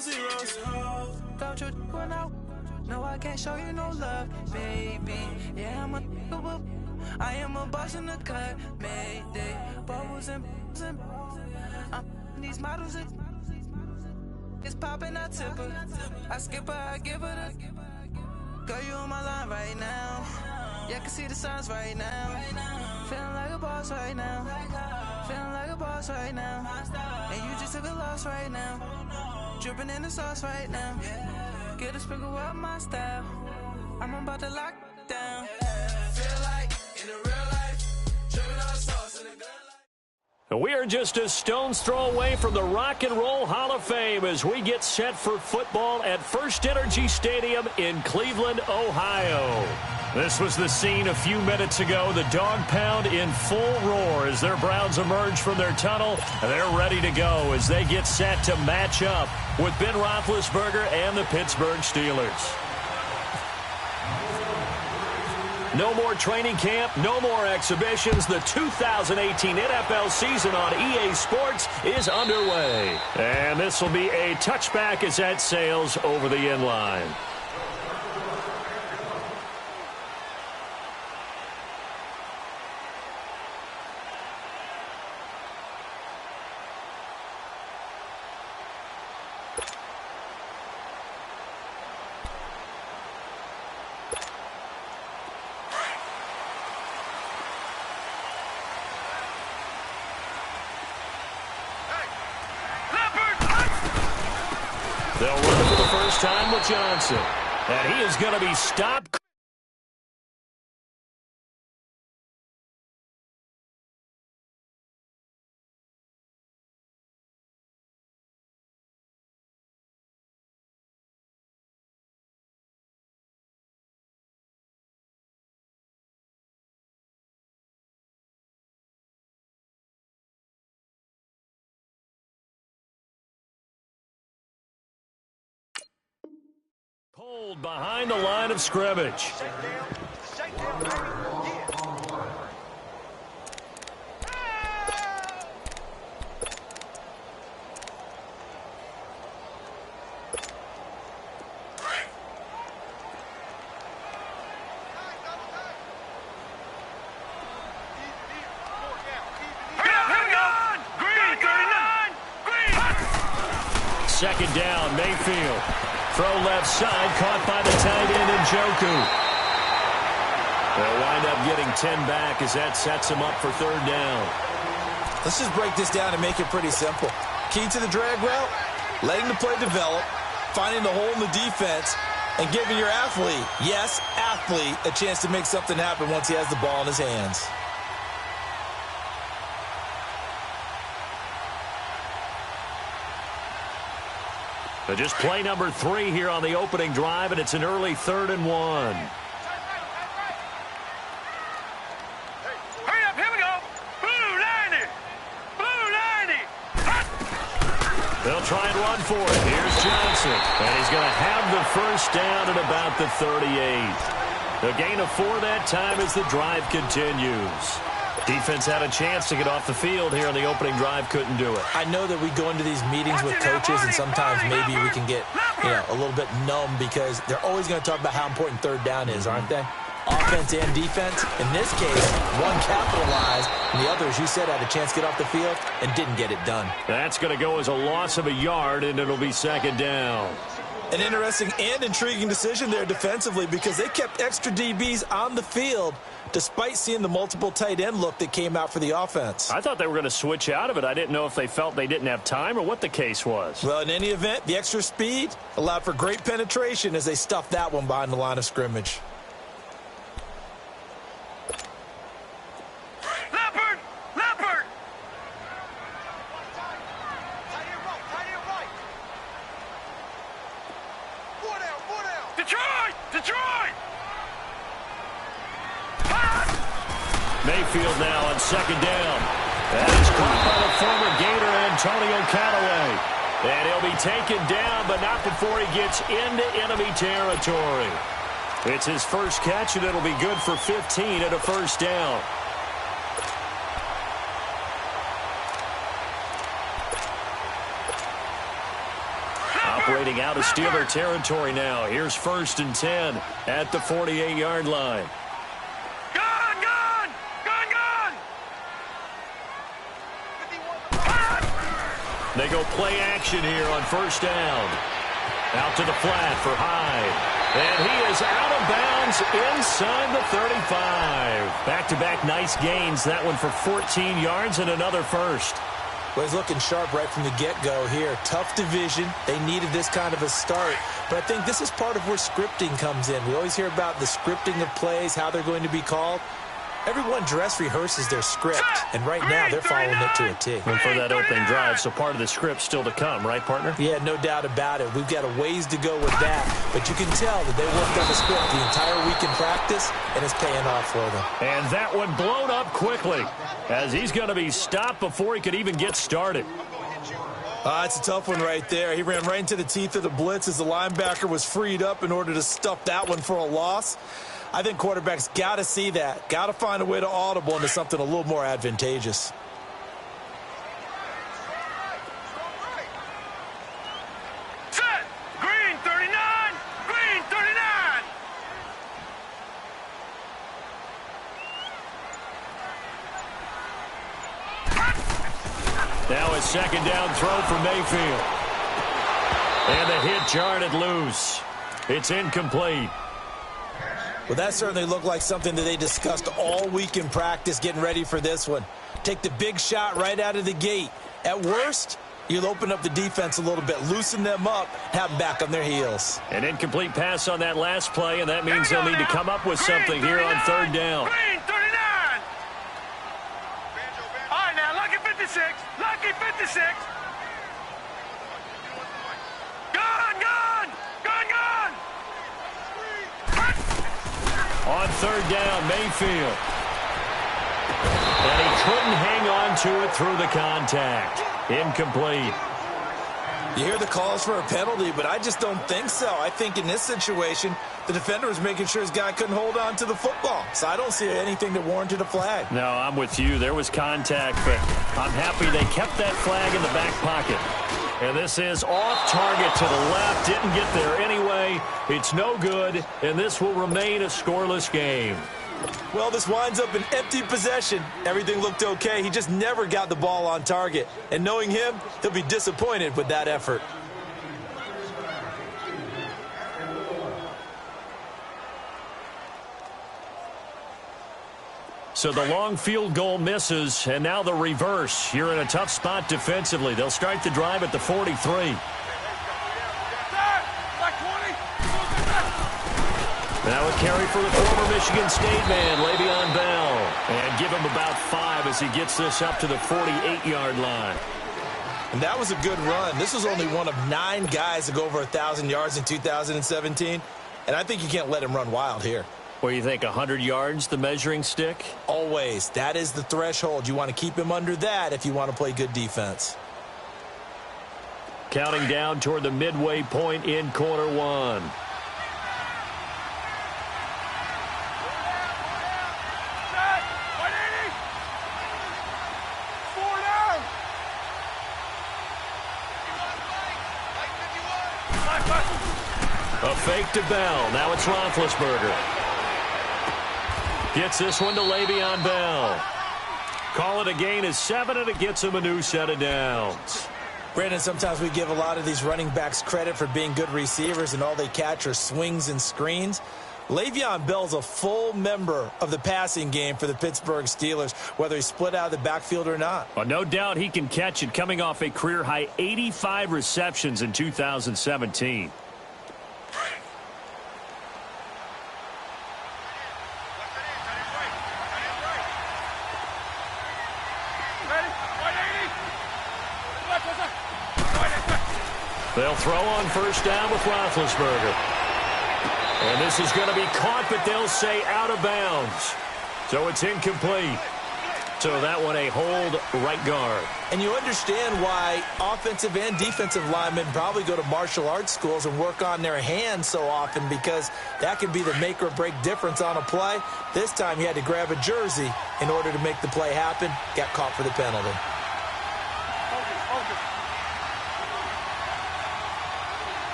zeros. Don't you when I no, I can't show you no love, baby. Yeah, I am a boss in the cut, mayday. Bubbles and these models are it's popping, I tip her. I skip her, I give her the girl, you on my line right now. Yeah, I can see the signs right now. Feeling like a boss right now. Feeling like a boss right now. And you just took a loss right now. Dripping in the sauce right now. Get a sprinkle up my style. I'm about to lock down. Feel like in the real life, dripping on sauce in a good life. We are just a stone's throw away from the Rock and Roll Hall of Fame as we get set for football at First Energy Stadium in Cleveland, Ohio. This was the scene a few minutes ago. The dog pound in full roar as their Browns emerge from their tunnel. They're ready to go as they get set to match up with Ben Roethlisberger and the Pittsburgh Steelers. No more training camp, no more exhibitions. The 2018 NFL season on EA Sports is underway. And this will be a touchback as that sails over the end line. They'll run it for the first time with Johnson. And he is going to be stopped. Pulled behind the line of scrimmage. Second down, Mayfield. Throw left side, caught by the tight end, Njoku. They'll wind up getting 10 back as that sets him up for third down. Let's just break this down and make it pretty simple. Key to the drag route, letting the play develop, finding the hole in the defense, and giving your athlete, yes, athlete, a chance to make something happen once he has the ball in his hands. So just play number 3 here on the opening drive, and it's an early 3rd and 1. Hurry up, here we go. Blue 90. Blue 90. They'll try and run for it. Here's Johnson. And he's going to have the first down at about the 38. The gain of 4 that time as the drive continues. Defense had a chance to get off the field here on the opening drive, couldn't do it. I know that we go into these meetings with coaches, and sometimes maybe we can get, a little bit numb because they're always going to talk about how important third down is, aren't they? Offense and defense. In this case, one capitalized, and the other, as you said, had a chance to get off the field and didn't get it done. That's going to go as a loss of a yard, and it'll be second down. An interesting and intriguing decision there defensively because they kept extra DBs on the field despite seeing the multiple tight end look that came out for the offense. I thought they were going to switch out of it. I didn't know if they felt they didn't have time or what the case was. Well, in any event, the extra speed allowed for great penetration as they stuffed that one behind the line of scrimmage. Leopard! Detroit! Mayfield now on second down. That is caught by the former Gator Antonio Callaway. And he'll be taken down, but not before he gets into enemy territory. It's his first catch, and it'll be good for 15 at a first down. operating out of Steeler territory now. Here's 1st and 10 at the 48-yard line. They go play action here on 1st down. Out to the flat for Hyde. And he is out of bounds inside the 35. Back-to-back nice gains. That one for 14 yards and another first. Well, he's looking sharp right from the get-go here. Tough division. They needed this kind of a start. But I think this is part of where scripting comes in. We always hear about the scripting of plays, how they're going to be called. Everyone dress rehearses their script, and right now they're following it to a T. And for that opening drive, so part of the script still to come, right, partner? Yeah, no doubt about it. We've got a ways to go with that, but you can tell that they worked on the script the entire week in practice, and it's paying off for them. And that one blown up quickly, as he's going to be stopped before he could even get started. It's a tough one right there. He ran right into the teeth of the blitz as the linebacker was freed up in order to stuff that one for a loss. I think quarterbacks got to see that. Got to find a way to audible into something a little more advantageous. Set! Green 39! Green 39! Now a 2nd down throw for Mayfield. And the hit jarred it loose. It's incomplete. Well, that certainly looked like something that they discussed all week in practice getting ready for this one. Take the big shot right out of the gate. At worst, you'll open up the defense a little bit, loosen them up, have them back on their heels. An incomplete pass on that last play, and that means they'll need to come up with something here on 3rd down. Green 39! All right, now, lucky 56. Lucky 56. On 3rd down, Mayfield. And he couldn't hang on to it through the contact. Incomplete. You hear the calls for a penalty, but I just don't think so. I think in this situation, the defender was making sure his guy couldn't hold on to the football. So I don't see anything that warranted a flag. No, I'm with you. There was contact, but I'm happy they kept that flag in the back pocket. And this is off target to the left. Didn't get there anyway. It's no good, and this will remain a scoreless game. Well, this winds up an empty possession. Everything looked okay. He just never got the ball on target. And knowing him, he'll be disappointed with that effort. So the long field goal misses, and now the reverse. You're in a tough spot defensively. They'll start the drive at the 43. Now a carry for the former Michigan State man, Le'Veon Bell. And give him about 5 as he gets this up to the 48-yard line. And that was a good run. This was only one of 9 guys to go over 1,000 yards in 2017. And I think you can't let him run wild here. What do you think, 100 yards, the measuring stick? Always. That is the threshold. You want to keep him under that if you want to play good defense. Counting down toward the midway point in quarter 1. A fake to Bell. Now it's Roethlisberger. Gets this one to Le'Veon Bell. Call it a gain of 7, and it gets him a new set of downs. Brandon, sometimes we give a lot of these running backs credit for being good receivers, and all they catch are swings and screens. Le'Veon Bell's a full member of the passing game for the Pittsburgh Steelers, whether he's split out of the backfield or not. Well, no doubt he can catch it, coming off a career-high 85 receptions in 2017. They'll throw on 1st down with Roethlisberger. And this is going to be caught, but they'll say out of bounds. So it's incomplete. So that one a hold right guard. And you understand why offensive and defensive linemen probably go to martial arts schools and work on their hands so often, because that can be the make or break difference on a play. This time he had to grab a jersey in order to make the play happen. Got caught for the penalty.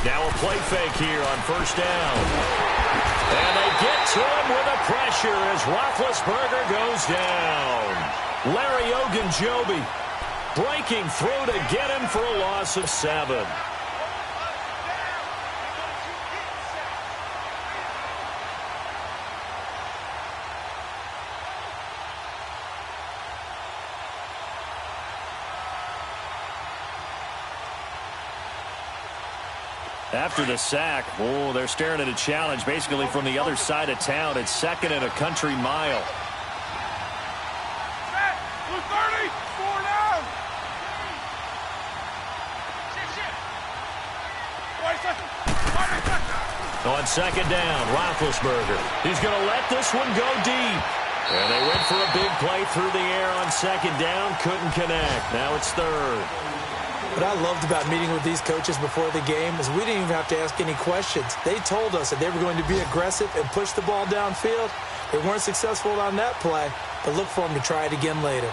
Now a play fake here on first down. And they get to him with a pressure as Roethlisberger goes down. Larry Ogunjobi breaking through to get him for a loss of 7. After the sack, they're staring at a challenge basically from the other side of town. It's 2nd and a country mile. Blue 30, 4 down. On 2nd down, Roethlisberger. He's going to let this one go deep. And they went for a big play through the air on 2nd down. Couldn't connect. Now it's 3rd. What I loved about meeting with these coaches before the game is we didn't even have to ask any questions. They told us that they were going to be aggressive and push the ball downfield. They weren't successful on that play, but look for them to try it again later.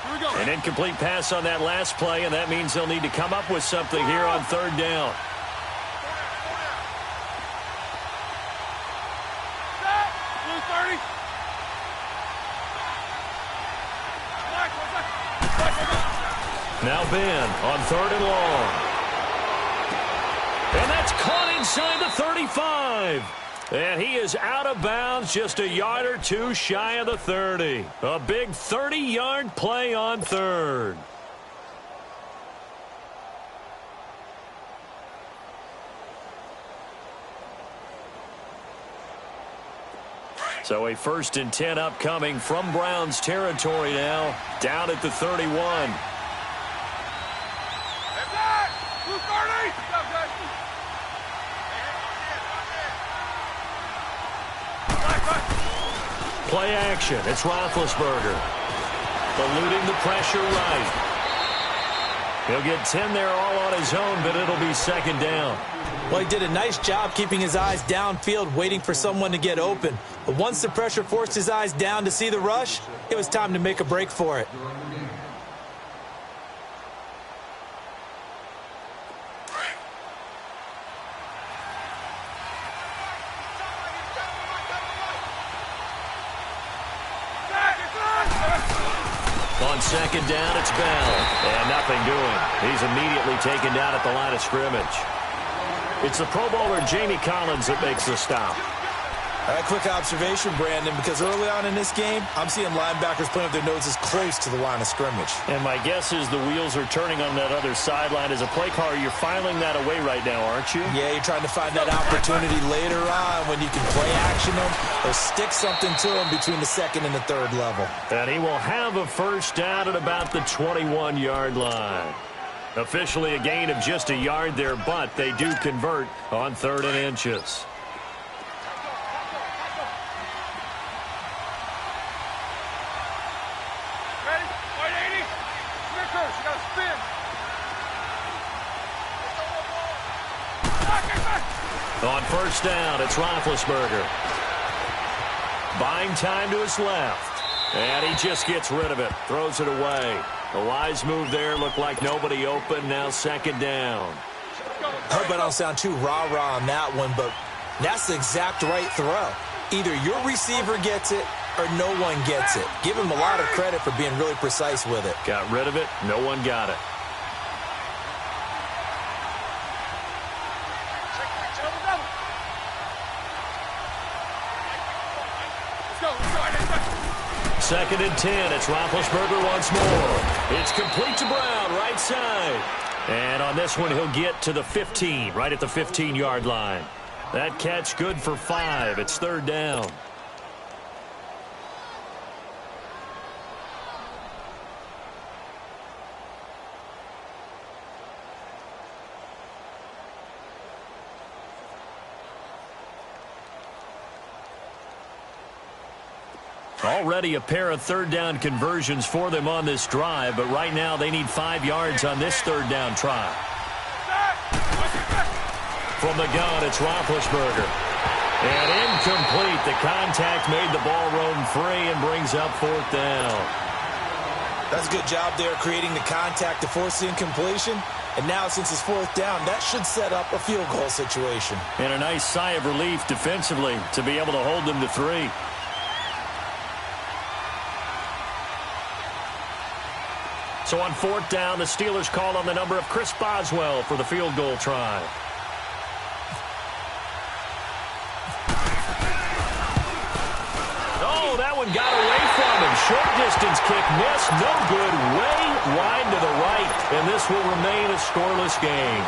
Here we go. An incomplete pass on that last play, and that means they'll need to come up with something here on 3rd down. Blue 30. Now Ben on 3rd and long. And that's caught inside the 35. And he is out of bounds, just a yard or two shy of the 30. A big 30-yard play on 3rd. So a 1st and 10 upcoming from Browns territory now, down at the 31. Play action. It's Roethlisberger. Eluding the pressure right. He'll get 10 there all on his own, but it'll be 2nd down. Well, he did a nice job keeping his eyes downfield, waiting for someone to get open. But once the pressure forced his eyes down to see the rush, it was time to make a break for it. On 2nd down, it's Bell. And nothing doing. He's immediately taken down at the line of scrimmage. It's the Pro Bowler Jamie Collins that makes the stop. A quick observation, Brandon, because early on in this game, I'm seeing linebackers putting up their noses close to the line of scrimmage. And my guess is the wheels are turning on that other sideline. As a play caller, you're filing that away right now, aren't you? Yeah, you're trying to find that opportunity later on when you can play action them or stick something to them between the 2nd and the 3rd level. And he will have a 1st down at about the 21-yard line. Officially a gain of just a yard there, but they do convert on 3rd and inches. On 1st down, it's Roethlisberger. Buying time to his left. And he just gets rid of it. Throws it away. A wise move there. Looked like nobody open. Now 2nd down. I hope I don't sound too rah-rah on that one, but that's the exact right throw. Either your receiver gets it or no one gets it. Give him a lot of credit for being really precise with it. Got rid of it. No one got it. Second and 10. It's Roethlisberger once more. It's complete to Brown, right side. And on this one, he'll get to the 15, right at the 15-yard line. That catch good for 5. It's 3rd down. Already a pair of 3rd down conversions for them on this drive, but right now they need 5 yards on this 3rd down try. From the gun, it's Roethlisberger. And incomplete. The contact made the ball roam free and brings up 4th down. That's a good job there creating the contact to force the incompletion. And now, since it's fourth down, that should set up a field goal situation. And a nice sigh of relief defensively to be able to hold them to 3. So on fourth down, the Steelers call on the number of Chris Boswell for the field goal try. Oh, that one got away from him. Short distance kick missed. No good. Way wide to the right. And this will remain a scoreless game.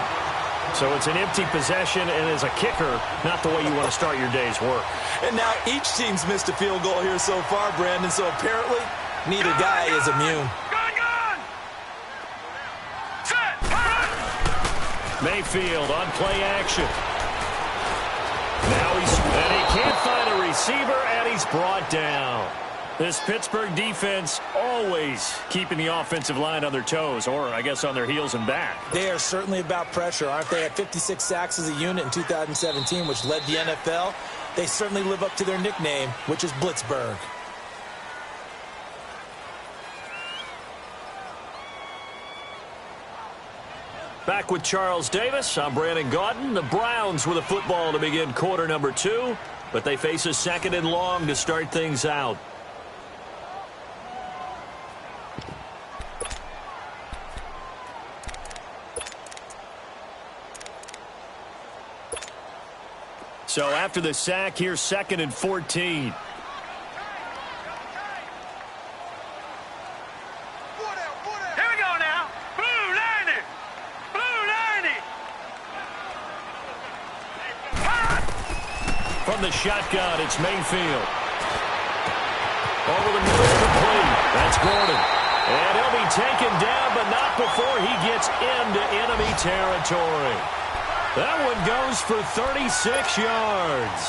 So it's an empty possession, and as a kicker, not the way you want to start your day's work. And now each team's missed a field goal here so far, Brandon. So apparently, neither guy is immune. Mayfield on play action. Now he can't find a receiver, and he's brought down. This Pittsburgh defense always keeping the offensive line on their toes, or I guess on their heels and back. They are certainly about pressure, aren't they? At 56 sacks as a unit in 2017, which led the NFL. They certainly live up to their nickname, which is Blitzburg. Back with Charles Davis, I'm Brandon Gaudin. The Browns with a football to begin quarter number 2, but they face a second and long to start things out. So after the sack, here's 2nd and 14. From the shotgun, it's Mayfield. Over the middle, complete. That's Gordon. And he'll be taken down, but not before he gets into enemy territory. That one goes for 36 yards.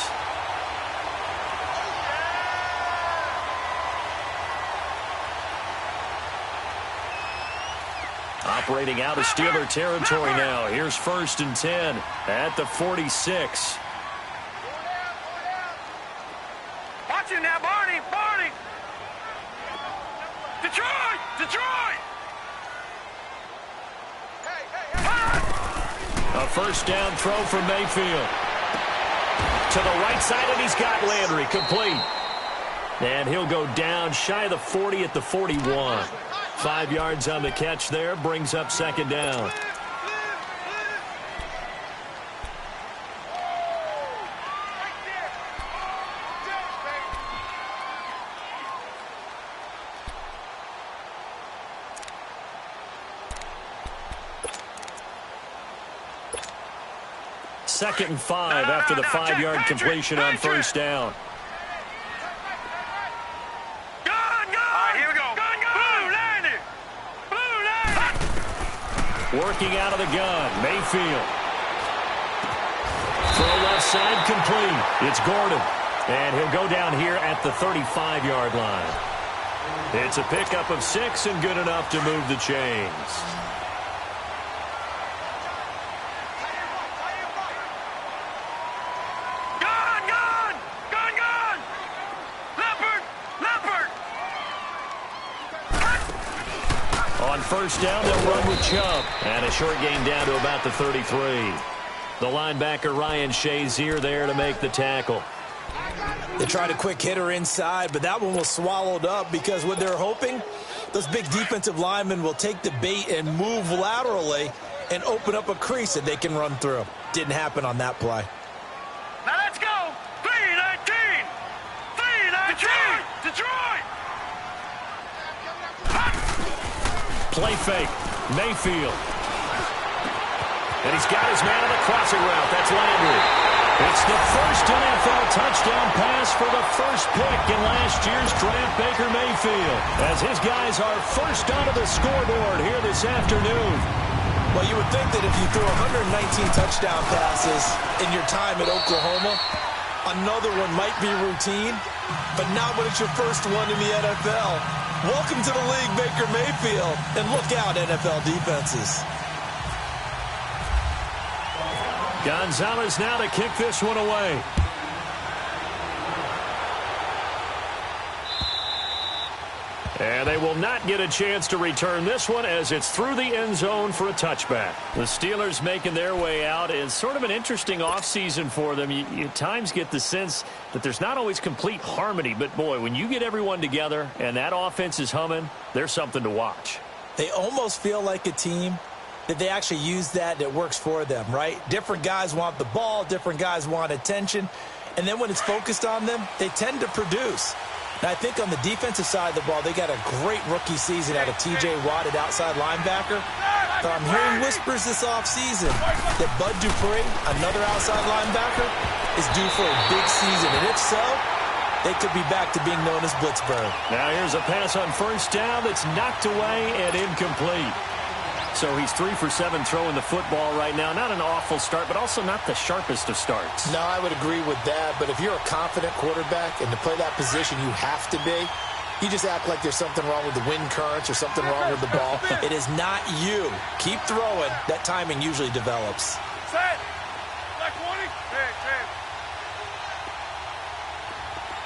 Operating out of Steeler territory now. Here's 1st and 10 at the 46. Watch it now, Barney! Barney! Detroit! Detroit! A first down throw from Mayfield. To the right side, and he's got Landry complete. And he'll go down shy of the 40 at the 41. 5 yards on the catch there, brings up 2nd down. Second and 5 after the 5-yard completion on first down. Here we go. Blue landed. Blue landed. Working out of the gun, Mayfield. Throw left side complete. It's Gordon. And he'll go down here at the 35-yard line. It's a pickup of 6 and good enough to move the chains. On first down, they'll run with Chubb. And a short gain down to about the 33. The linebacker, Ryan Shazier, there to make the tackle. They tried a quick hitter inside, but that one was swallowed up because what they're hoping, those big defensive linemen will take the bait and move laterally and open up a crease that they can run through. Didn't happen on that play. Now let's go. 3-19. 3-19. Detroit. Detroit. Play fake. Mayfield. And he's got his man on the crossing route. That's Landry. It's the first NFL touchdown pass for the first pick in last year's draft, Baker Mayfield, as his guys are first onto the scoreboard here this afternoon. Well, you would think that if you throw 119 touchdown passes in your time at Oklahoma, another one might be routine, but not when it's your first one in the NFL. Welcome to the league, Baker Mayfield, and look out, NFL defenses. Gonzalez now to kick this one away. And they will not get a chance to return this one as it's through the end zone for a touchback. The Steelers making their way out is sort of an interesting offseason for them. You at times get the sense that there's not always complete harmony, but boy, when you get everyone together and that offense is humming, there's something to watch. They almost feel like a team that they actually use that works for them, right? Different guys want the ball, different guys want attention, and then when it's focused on them, they tend to produce. Now, I think on the defensive side of the ball, they got a great rookie season out of T.J. Watt at outside linebacker. But I'm hearing whispers this offseason that Bud Dupree, another outside linebacker, is due for a big season. And if so, they could be back to being known as Blitzburg. Now here's a pass on first down that's knocked away and incomplete. So he's 3 for 7 throwing the football right now. Not an awful start, but also not the sharpest of starts. No, I would agree with that. But if you're a confident quarterback and to play that position you have to be, you just act like there's something wrong with the wind currents or something wrong with the ball. It is not you. Keep throwing. That timing usually develops. Set. Black 20. Hey.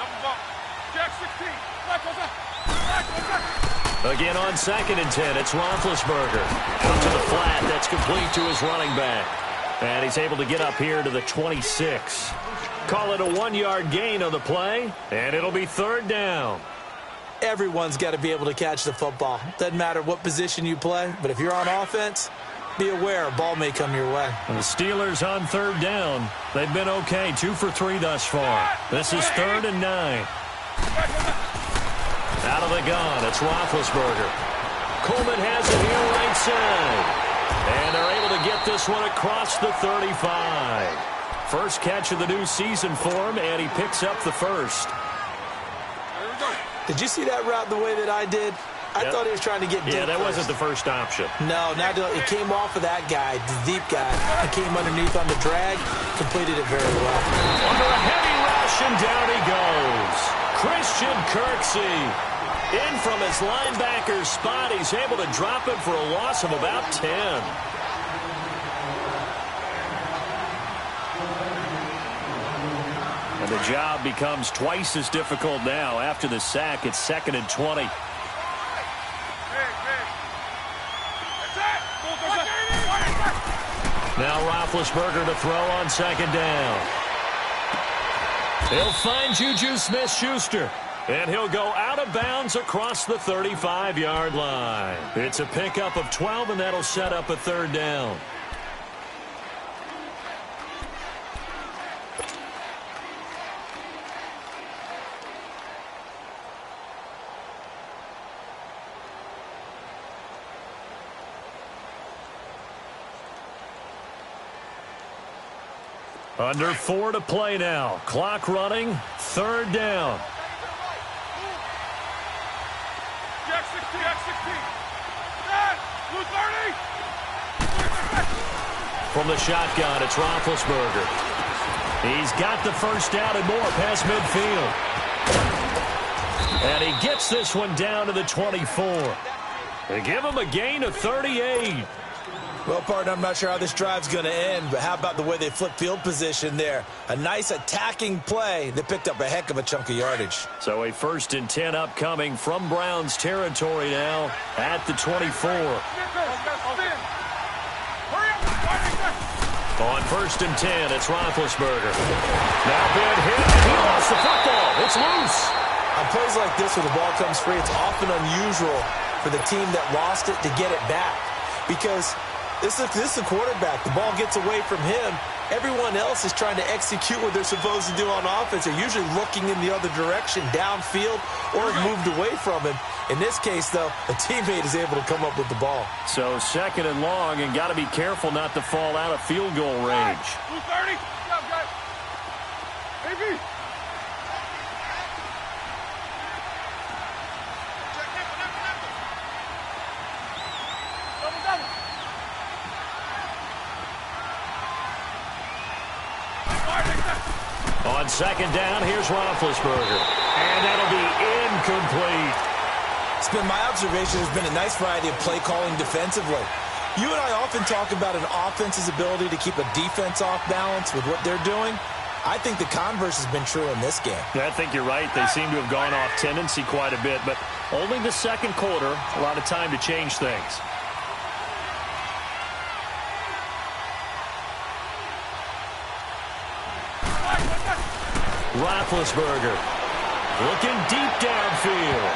Double bump. Jack 16. Black goes up. Black goes up. Again on 2nd and 10, it's Roethlisberger. Out to the flat, that's complete to his running back. And he's able to get up here to the 26. Call it a 1-yard gain on the play, and it'll be 3rd down. Everyone's got to be able to catch the football. Doesn't matter what position you play, but if you're on offense, be aware a ball may come your way. And the Steelers on 3rd down. They've been okay, 2 for 3 thus far. This is 3rd and 9. Out of the gun, it's Roethlisberger. Coleman has it here right side. And they're able to get this one across the 35. First catch of the new season for him, and he picks up the first. Did you see that route the way that I did? I thought he was trying to get deep. Yeah, that first. wasn't the first option. No, it came off of that guy, the deep guy. It came underneath on the drag, completed it very well. Under a heavy rush, and down he goes. Christian Kirksey in from his linebacker spot. He's able to drop it for a loss of about 10. And the job becomes twice as difficult now. After the sack, it's 2nd and 20. Now Roethlisberger to throw on 2nd down. He'll find Juju Smith-Schuster. And he'll go out of bounds across the 35-yard line. It's a pickup of 12, and that'll set up a 3rd down. Under 4 to play now. Clock running. 3rd down. Jack 16. Dad, blue 30. From the shotgun, it's Roethlisberger. He's got the first down and more past midfield. And he gets this one down to the 24. They give him a gain of 38. Well, partner, I'm not sure how this drive's going to end, but how about the way they flip field position there? A nice attacking play. They picked up a heck of a chunk of yardage. So a 1st and 10 upcoming from Browns territory now at the 24. On 1st and 10, it's Roethlisberger. Now being hit. He lost the football. It's loose. On plays like this where the ball comes free, it's often unusual for the team that lost it to get it back. Because this is a quarterback. The ball gets away from him. Everyone else is trying to execute what they're supposed to do on offense. They're usually looking in the other direction, downfield, or moved away from him. In this case, though, a teammate is able to come up with the ball. So 2nd and long, and got to be careful not to fall out of field goal range. 230. Good job, guys. AB. On 2nd down, here's Roethlisberger. And that'll be incomplete. It's been my observation there's been a nice variety of play calling defensively. You and I often talk about an offense's ability to keep a defense off balance with what they're doing. I think the converse has been true in this game. I think you're right. They seem to have gone off tendency quite a bit, but only the second quarter, a lot of time to change things. Roethlisberger looking deep downfield.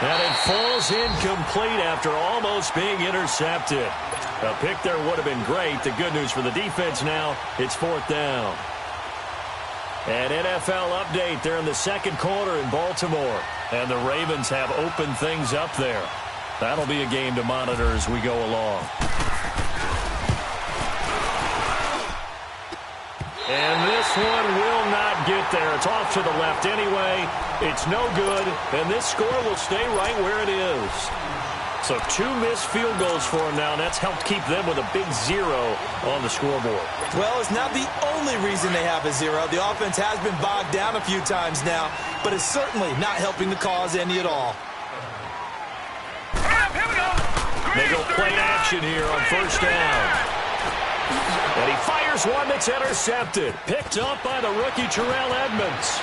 And it falls incomplete after almost being intercepted. A pick there would have been great. The good news for the defense now, it's 4th down. An NFL update there in the second quarter in Baltimore. And the Ravens have opened things up there. That'll be a game to monitor as we go along. And this one will not get there. It's off to the left anyway. It's no good, and this score will stay right where it is. So 2 missed field goals for them now, and that's helped keep them with a big 0 on the scoreboard. Well, it's not the only reason they have a 0. The offense has been bogged down a few times now, but it's certainly not helping the cause any at all. They go play action here on 1st down. And he fires one that's intercepted. Picked up by the rookie Terrell Edmonds.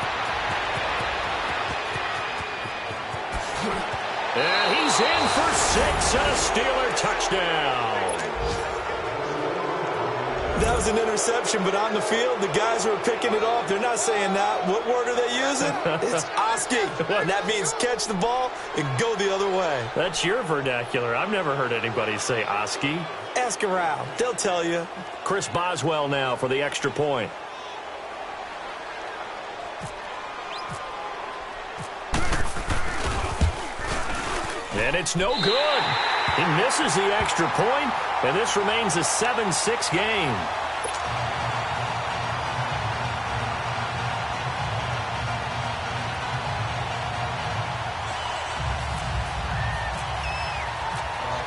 And he's in for 6 and a Steeler touchdown. That was an interception, but on the field, the guys who are picking it off, they're not saying that. What word are they using? It's Oski. And that means catch the ball and go the other way. That's your vernacular. I've never heard anybody say Oski. Ask around. They'll tell you. Chris Boswell now for the extra point. And it's no good. He misses the extra point, and this remains a 7-6 game.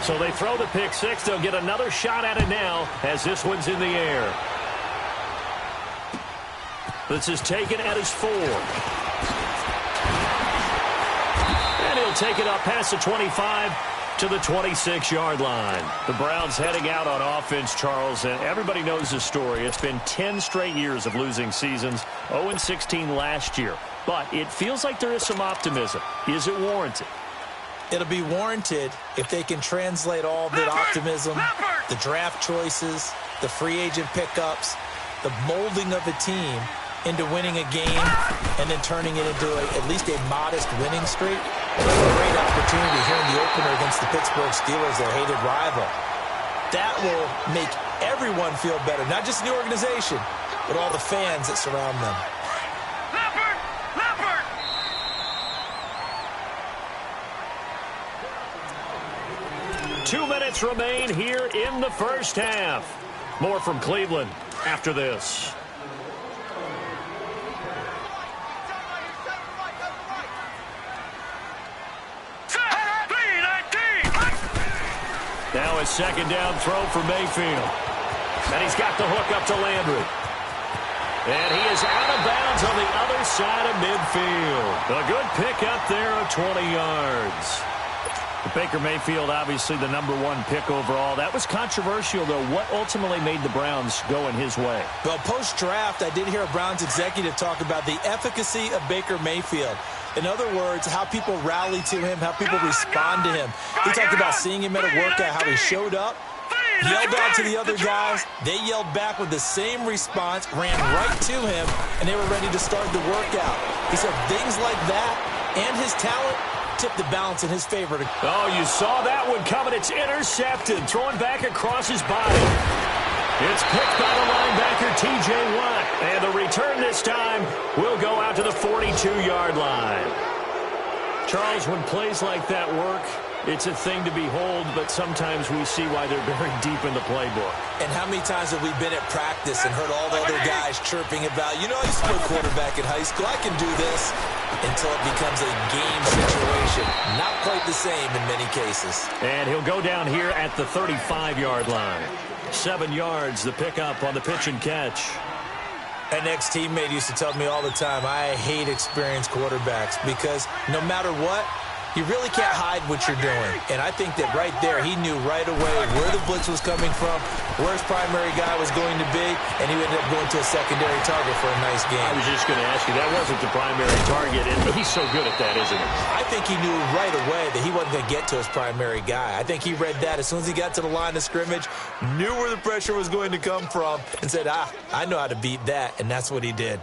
So they throw the pick 6. They'll get another shot at it now as this one's in the air. This is taken at his 4. And he'll take it up past the 25 to the 26-yard line. The Browns heading out on offense, Charles, and everybody knows this story. It's been 10 straight years of losing seasons, 0-16 last year. But it feels like there is some optimism. Is it warranted? It'll be warranted if they can translate all that optimism, the draft choices, the free agent pickups, the molding of a team into winning a game and then turning it into at least a modest winning streak. They have a great opportunity here in the opener against the Pittsburgh Steelers, their hated rival. That will make everyone feel better, not just the organization, but all the fans that surround them. 2 minutes remain here in the first half. More from Cleveland after this. Now a second down throw for Mayfield. And he's got the hook up to Landry. And he is out of bounds on the other side of midfield. A good pick up there of 20 yards. Baker Mayfield, obviously the #1 pick overall. That was controversial, though. What ultimately made the Browns go in his way? Well, post-draft, I did hear a Browns executive talk about the efficacy of Baker Mayfield. In other words, how people rally to him, how people respond to him. He talked about seeing him at a workout, how he showed up, yelled out to the other guys. They yelled back with the same response, ran right to him, and they were ready to start the workout. He said things like that and his talent tipped the balance in his favor. Oh, you saw that one coming. It's intercepted, thrown back across his body. It's picked by the linebacker, T.J. Watt. And the return this time will go out to the 42-yard line. Charles, when plays like that work, it's a thing to behold, but sometimes we see why they're very deep in the playbook. And how many times have we been at practice and heard all the other guys chirping about, you know, I used to play quarterback in high school, I can do this, until it becomes a game situation. Not quite the same in many cases. And he'll go down here at the 35-yard line. 7 yards, the pickup on the pitch and catch. An ex-teammate used to tell me all the time, I hate experienced quarterbacks because no matter what, You really can't hide what you're doing. And I think that right there, he knew right away where the blitz was coming from, where his primary guy was going to be, and he ended up going to a secondary target for a nice game. I was just going to ask you, that wasn't the primary target, and he's so good at that, isn't he? I think he knew right away that he wasn't going to get to his primary guy. I think he read that as soon as he got to the line of scrimmage, knew where the pressure was going to come from, and said, I know how to beat that, and that's what he did.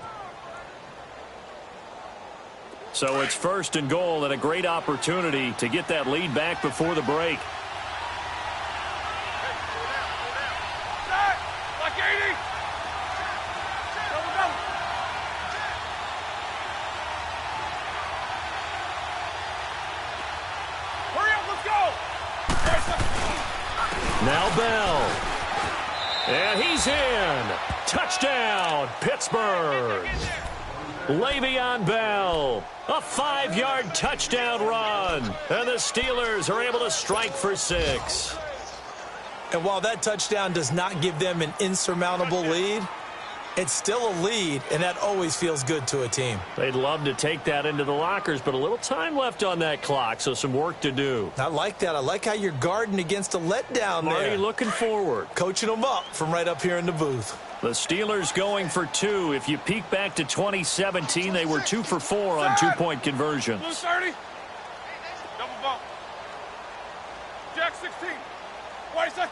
So it's 1st and goal and a great opportunity to get that lead back before the break. Like 80. Hurry up, let's go. Now Bell. And he's in. Touchdown, Pittsburgh. Le'Veon Bell, a 5-yard touchdown run, and the Steelers are able to strike for 6. And while that touchdown does not give them an insurmountable lead, it's still a lead, and that always feels good to a team. They'd love to take that into the lockers, but a little time left on that clock, so some work to do. I like that. I like how you're guarding against a letdown there. Marty looking forward. Coaching them up from right up here in the booth. The Steelers going for 2. If you peek back to 2017, they were 2 for 4 on 2-point conversions. Blue 30. Double bump. Jack 16. White side.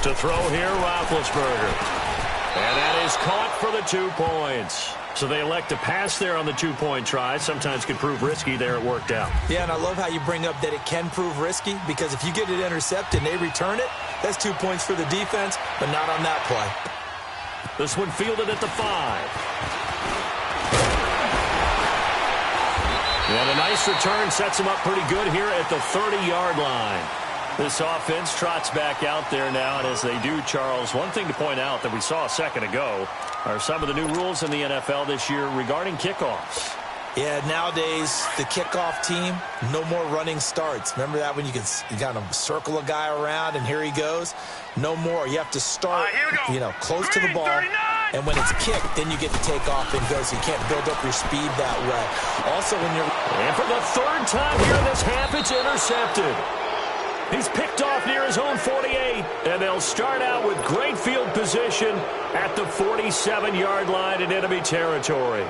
To throw here, Roethlisberger. And that is caught for the 2 points. So they elect to pass there on the 2-point try. Sometimes could prove risky. There it worked out. Yeah, and I love how you bring up that it can prove risky, because if you get it intercepted and they return it, that's 2 points for the defense, but not on that play. This one fielded at the 5. And a nice return sets him up pretty good here at the 30-yard line. This offense trots back out there now, and as they do, Charles, one thing to point out that we saw a second ago are some of the new rules in the NFL this year regarding kickoffs. Yeah, nowadays, the kickoff team, no more running starts. Remember that when you kind of circle a guy around and here he goes? No more. You have to start, close to the ball. And when it's kicked, then you get to take off and go, so you can't build up your speed that way. Also, when you're... And for the 3rd time here in this half, it's intercepted. He's picked off near his own 48, and they'll start out with great field position at the 47-yard line in enemy territory.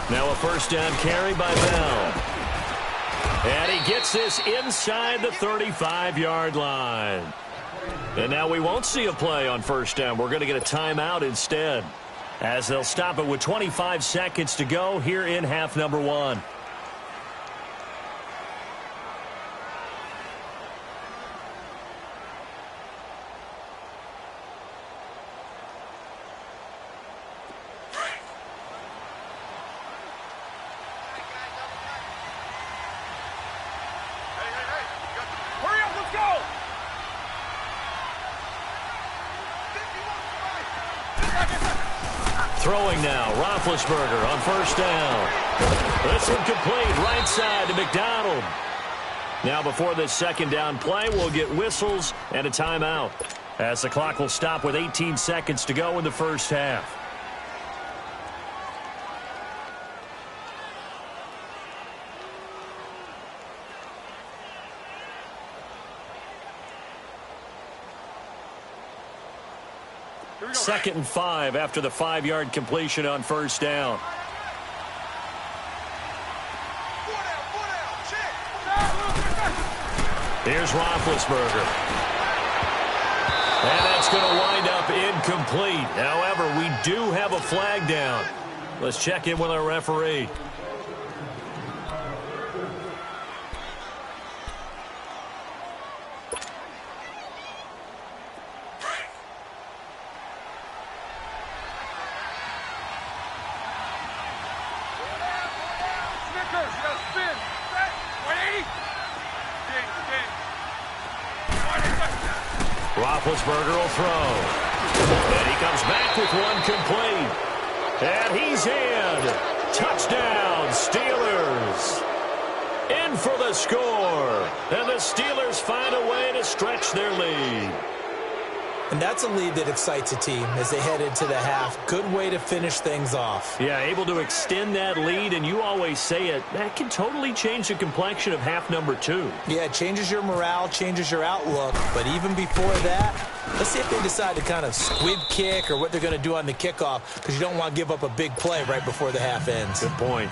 Now a 1st down carry by Bell. And he gets this inside the 35-yard line. And now we won't see a play on 1st down. We're going to get a timeout instead, as they'll stop it with 25 seconds to go here in half number 1. Throwing now, Roethlisberger on 1st down. This one complete, right side to McDonald. Now before this 2nd down play, we'll get whistles and a timeout, as the clock will stop with 18 seconds to go in the 1st half. Second and 5 after the 5-yard completion on 1st down. Here's Roethlisberger. And that's going to wind up incomplete. However, we do have a flag down. Let's check in with our referee. Roethlisberger will throw. And he comes back with one complete. And he's in. Touchdown, Steelers. In for the score. And the Steelers find a way to stretch their lead. And that's a lead that excites a team as they head into the half. Good way to finish things off. Yeah, able to extend that lead, and you always say it, that can totally change the complexion of half number 2. Yeah, it changes your morale, changes your outlook. But even before that, let's see if they decide to kind of squib kick or what they're going to do on the kickoff, because you don't want to give up a big play right before the half ends. Good point.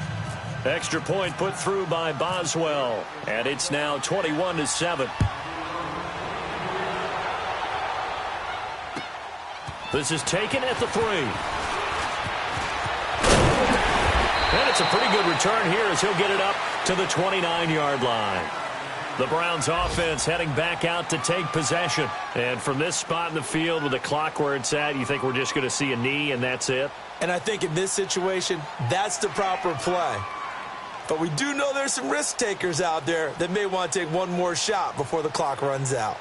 Extra point put through by Boswell, and it's now 21-7. This is taken at the 3. And it's a pretty good return here as he'll get it up to the 29-yard line. The Browns offense heading back out to take possession. And from this spot in the field with the clock where it's at, you think we're just going to see a knee and that's it? And I think in this situation, that's the proper play. But we do know there's some risk takers out there that may want to take one more shot before the clock runs out.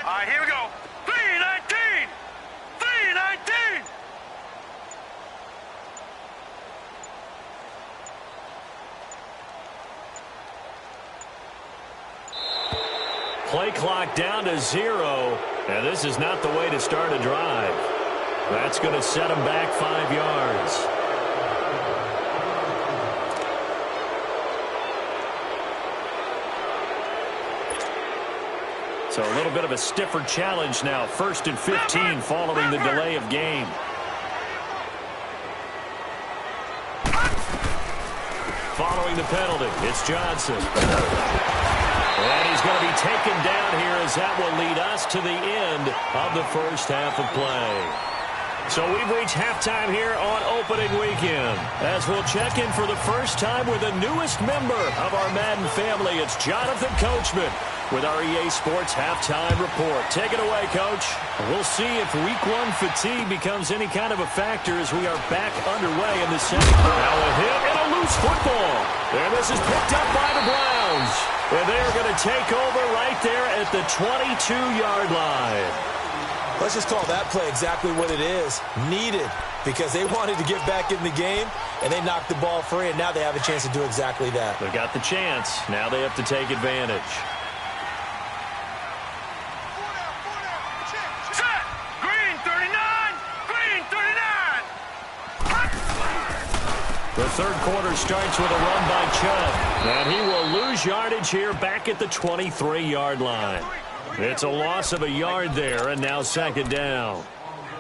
All right, here we go. 319! 319! Play clock down to 0, and this is not the way to start a drive. That's going to set them back 5 yards. So a little bit of a stiffer challenge now. 1st and 15 following the delay of game. Following the penalty, it's Johnson. And he's going to be taken down here as that will lead us to the end of the first half of play. So we've reached halftime here on opening weekend. As we'll check in for the first time with the newest member of our Madden family, it's Jonathan Coachman with our EA Sports Halftime Report. Take it away, Coach. We'll see if Week 1 fatigue becomes any kind of a factor as we are back underway in the second. Now a hit and a loose football. And this is picked up by the Browns. And they're going to take over right there at the 22-yard line. Let's just call that play exactly what it is. Needed, because they wanted to get back in the game, and they knocked the ball free, and now they have a chance to do exactly that. They got the chance. Now they have to take advantage. Set! Green 39! Green 39! The third quarter starts with a run by Chubb, and he will lose yardage here back at the 23-yard line. It's a loss of a yard there, and now second down.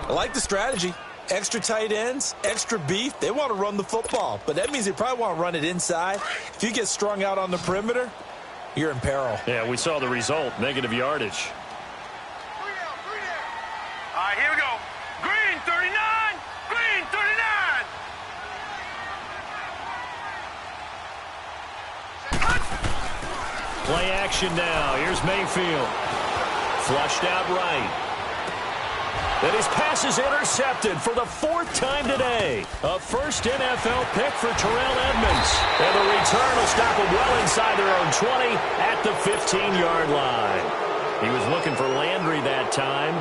I like the strategy. Extra tight ends, extra beef. They want to run the football, but that means they probably want to run it inside. If you get strung out on the perimeter, you're in peril. Yeah, we saw the result, negative yardage. All right, here we go. Green 39! Green 39! Play action now. Here's Mayfield. Flushed out right. And his pass is intercepted for the 4th time today. A first NFL pick for Terrell Edmonds. And the return will stop him well inside their own 20 at the 15-yard line. He was looking for Landry that time.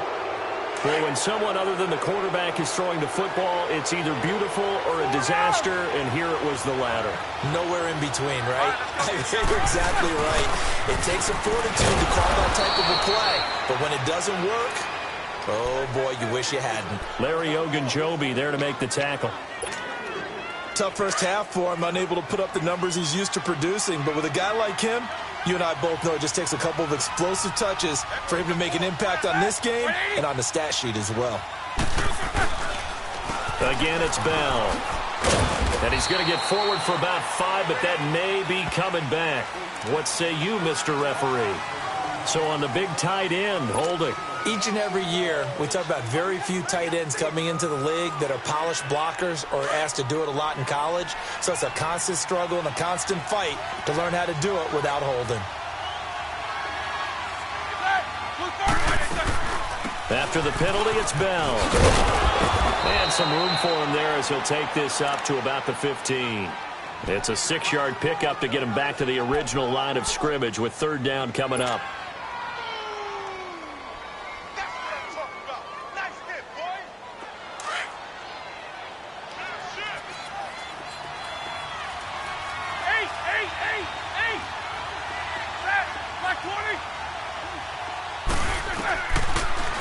Well, when someone other than the quarterback is throwing the football, it's either beautiful or a disaster, and here it was the latter. Nowhere in between, right? You're exactly right. It takes a fortitude to call that type of a play, but when it doesn't work, oh boy, you wish you hadn't. Larry Ogunjobi there to make the tackle. Tough first half for him, unable to put up the numbers he's used to producing, but with a guy like him, you and I both know it just takes a couple of explosive touches for him to make an impact on this game and on the stat sheet as well. Again, it's Bell. And he's going to get forward for about 5, but that may be coming back. What say you, Mr. Referee? So on the big tight end, holding. Each and every year, we talk about very few tight ends coming into the league that are polished blockers or asked to do it a lot in college. So it's a constant struggle and a constant fight to learn how to do it without holding. After the penalty, it's Bell. And some room for him there as he'll take this up to about the 15. It's a 6-yard pickup to get him back to the original line of scrimmage with third down coming up.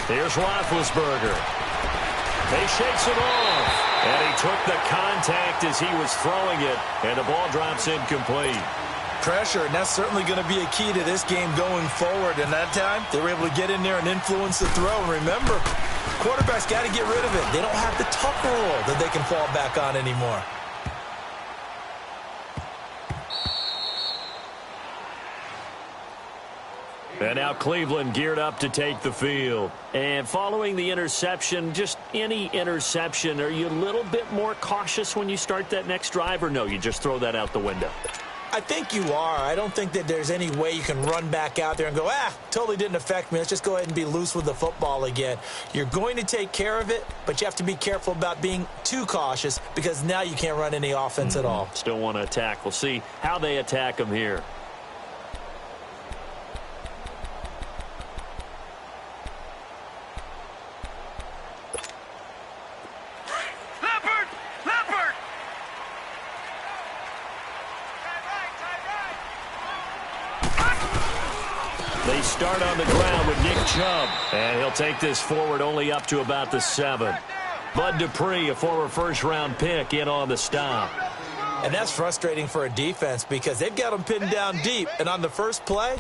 Here's Roethlisberger. He shakes it off. And he took the contact as he was throwing it. And the ball drops incomplete. Pressure, and that's certainly going to be a key to this game going forward. And that time, they were able to get in there and influence the throw. And remember, quarterbacks got to get rid of it. They don't have the tuck rule that they can fall back on anymore. And now Cleveland geared up to take the field. And following the interception, just any interception, are you a little bit more cautious when you start that next drive, or no, you just throw that out the window? I think you are. I don't think that there's any way you can run back out there and go, totally didn't affect me. Let's just go ahead and be loose with the football again. You're going to take care of it, but you have to be careful about being too cautious because now you can't run any offense at all. Still want to attack. We'll see how they attack them here. They start on the ground with Nick Chubb, and he'll take this forward only up to about the 7. Bud Dupree, a former first-round pick, in on the stop. And that's frustrating for a defense because they've got them pinned down deep, and on the first play,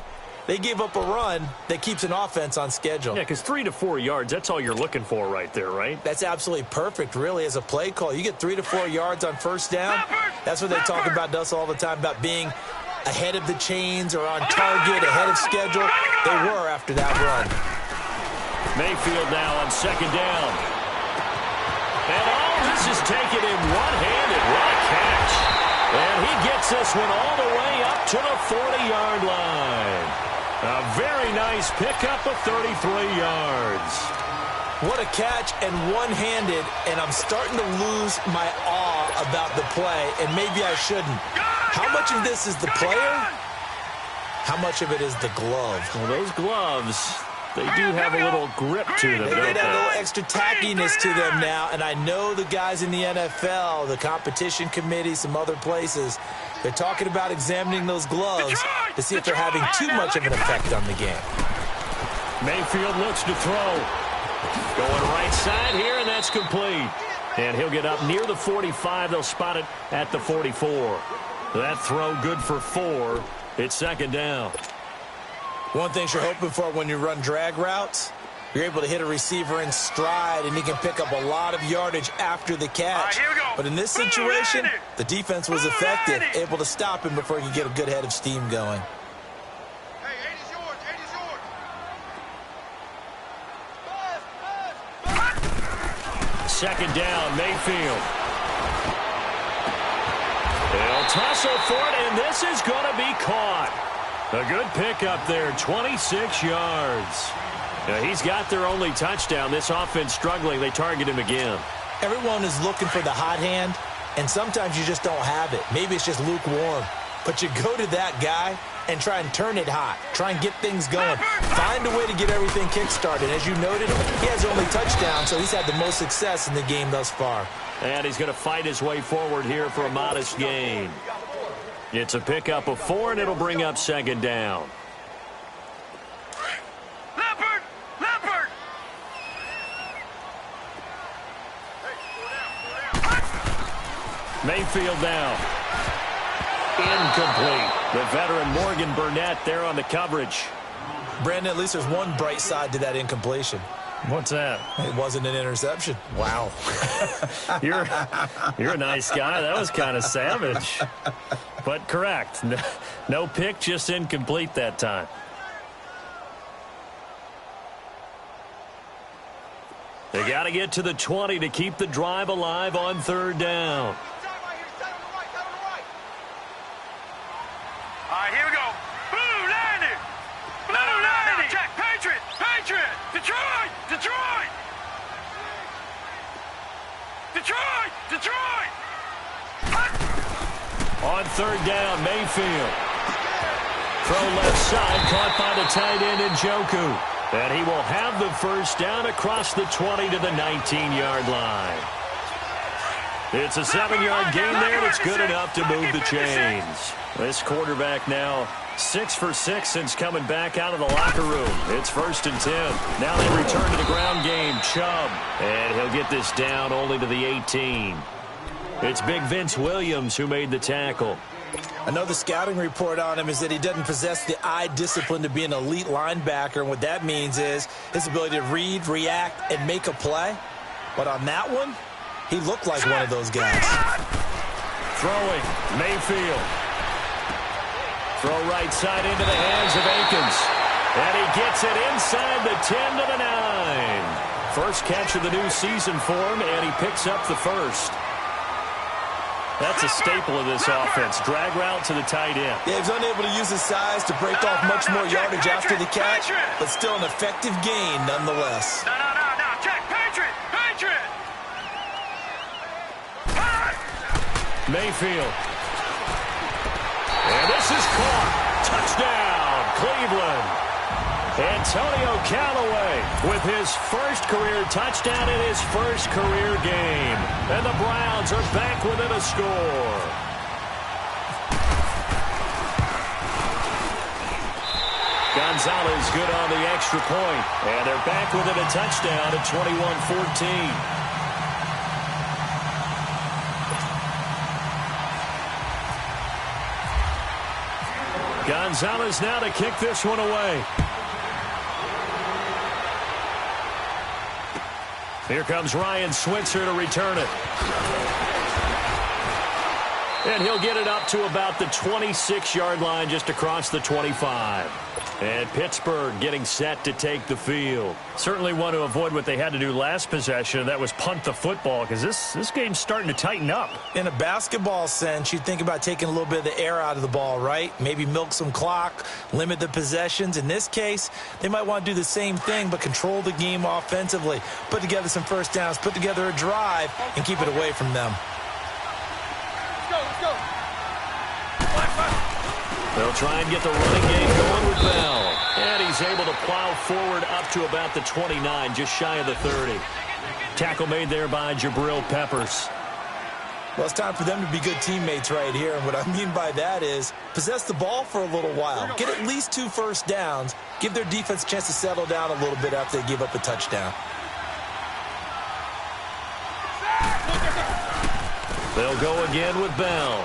they gave up a run that keeps an offense on schedule. Yeah, because 3 to 4 yards, that's all you're looking for right there, right? That's absolutely perfect, really, as a play call. You get 3 to 4 yards on first down. That's what they talk about us all the time, about being ahead of the chains or on target, ahead of schedule. They were after that run. Mayfield now on second down. And all this is taken in one-handed. What a catch. And he gets this one all the way up to the 40-yard line. A very nice pickup of 33 yards. What a catch, and one-handed, and I'm starting to lose my awe about the play, and maybe I shouldn't. How much of this is the player? How much of it is the glove? Well, those gloves, they do have a little grip to them, They don't get a they? little extra tackiness to them now, and I know the guys in the NFL, the competition committee, some other places, they're talking about examining those gloves to see if they're having too much of an effect on the game. Mayfield looks to throw. Going right side here, and that's complete. And he'll get up near the 45. They'll spot it at the 44. That throw good for 4. It's second down. One thing you're hoping for when you run drag routes, you're able to hit a receiver in stride, and he can pick up a lot of yardage after the catch. But in this situation, the defense was effective, able to stop him before he could get a good head of steam going. Hey, 80's yours, 80's yours. Second down, Mayfield. They'll tussle for it, and this is going to be caught. A good pickup there, 26 yards. Now, he's got their only touchdown. This offense struggling. They target him again. Everyone is looking for the hot hand, and sometimes you just don't have it. Maybe it's just lukewarm. But you go to that guy and try and turn it hot. Try and get things going. Find a way to get everything kick-started. As you noted, he has only touchdown, so he's had the most success in the game thus far. And he's going to fight his way forward here for a modest gain. It's a pickup of 4, and it'll bring up second down. Leopard! Mayfield down. Incomplete. The veteran Morgan Burnett there on the coverage. Brandon, at least there's one bright side to that incompletion. What's that? It wasn't an interception. Wow. You're a nice guy. That was kind of savage. But correct. No pick, just incomplete that time. They got to get to the 20 to keep the drive alive on third down. All right, here we go. Blue landed! Blue landed! Check! Patriot! Detroit! On third down, Mayfield. Throw left side, caught by the tight end Njoku. And he will have the first down across the 20 to the 19-yard line. It's a 7-yard gain there, and it's good enough to move the chains. This quarterback now 6 for 6 since coming back out of the locker room. It's 1st and 10. Now they return to the ground game. Chubb. And he'll get this down only to the 18. It's Big Vince Williams who made the tackle. Another scouting report on him is that he doesn't possess the eye discipline to be an elite linebacker. And what that means is his ability to read, react, and make a play. But on that one, he looked like one of those guys. Throwing, Mayfield. Throw right side into the hands of Akins. And he gets it inside the 10 to the 9. First catch of the new season for him, and he picks up the first. That's a staple of this offense. Drag route to the tight end. Yeah, he's unable to use his size to break off much more yardage after the catch, but still an effective gain nonetheless. No. Check. Patriot. Mayfield. And this is caught. Touchdown, Cleveland. Antonio Callaway with his first career touchdown in his first career game. And the Browns are back within a score. Gonzalez good on the extra point. And they're back within a touchdown at 21-14. Gonzalez now to kick this one away. Here comes Ryan Switzer to return it. And he'll get it up to about the 26-yard line, just across the 25. And Pittsburgh getting set to take the field. Certainly want to avoid what they had to do last possession, and that was punt the football, because this game's starting to tighten up. In a basketball sense, you think about taking a little bit of the air out of the ball, right? Maybe milk some clock, limit the possessions. In this case, they might want to do the same thing, but control the game offensively. Put together some first downs, put together a drive, and keep it away from them. Let's go. They'll try and get the running game going with Bell. And he's able to plow forward up to about the 29, just shy of the 30. Tackle made there by Jabril Peppers. Well, it's time for them to be good teammates right here. And what I mean by that is possess the ball for a little while. Get at least 2 first downs. Give their defense a chance to settle down a little bit after they give up a touchdown. They'll go again with Bell.